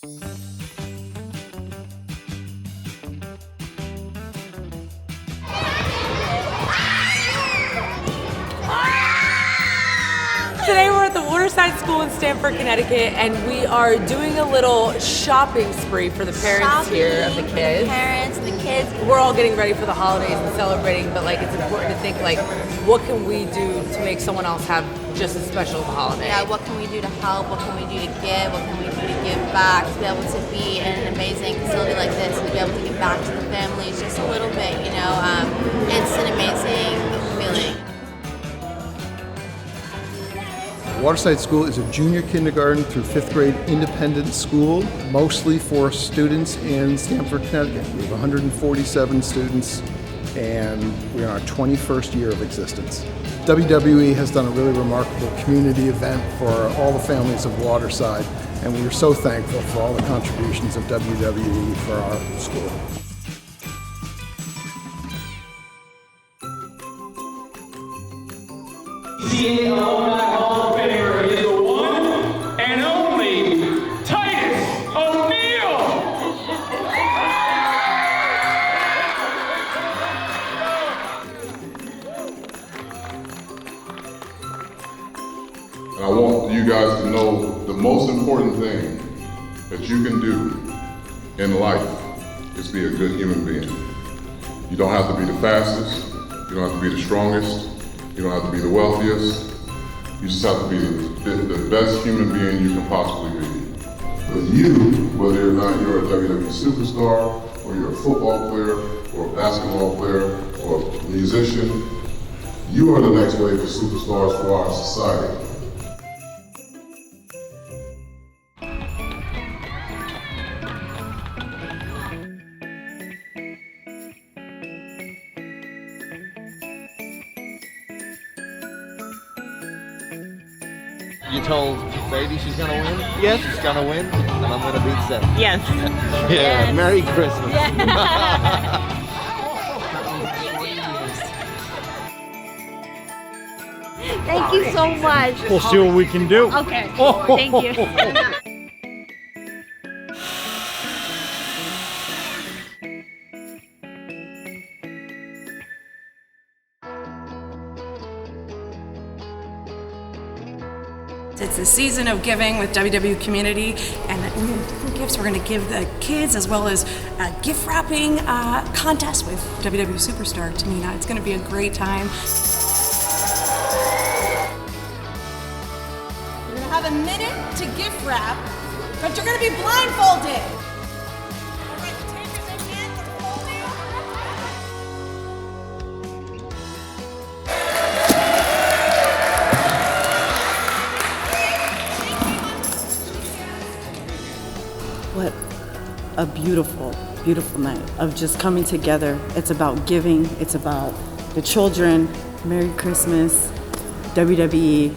Today we're at the Waterside School in Stamford, Connecticut, and we are doing a little shopping spree for the parents here of the kids. The kids. We're all getting ready for the holidays and celebrating, but like it's important to think like, what can we do to make someone else have just as special of a holiday? Yeah, what can we do to help? What can we do to give? What can we do to give back? To be able to be in an amazing facility like this, and to be able to give back to the families just a little bit, you know, it's an amazing feeling. Waterside School is a junior kindergarten through 5th grade independent school, mostly for students in Stamford, Connecticut. We have 147 students, and we're in our 21st year of existence. WWE has done a really remarkable community event for all the families of Waterside, and we are so thankful for all the contributions of WWE for our school. PCA Alumni Hall of Famer is the one and only Titus O'Neil. And I want you guys to know the most important thing that you can do in life is be a good human being. You don't have to be the fastest, you don't have to be the strongest, you don't have to be the wealthiest. You just have to be the best human being you can possibly be. But you, whether or not you're a WWE superstar, or you're a football player, or a basketball player, or a musician, you are the next wave of superstars for our society. You told Sadie she's gonna win? Yes. She's gonna win, and I'm gonna beat Seth. Yes. Yeah, Yes. Merry Christmas. Thank you so much. We'll see what we can do. Okay. Thank you. It's the season of giving with WW Community, and we have different gifts we're going to give the kids, as well as a gift wrapping contest with WW Superstar Tamina. It's going to be a great time. You're going to have a minute to gift wrap, but you're going to be blindfolded. What a beautiful, beautiful night of just coming together. It's about giving, it's about the children. Merry Christmas, WWE.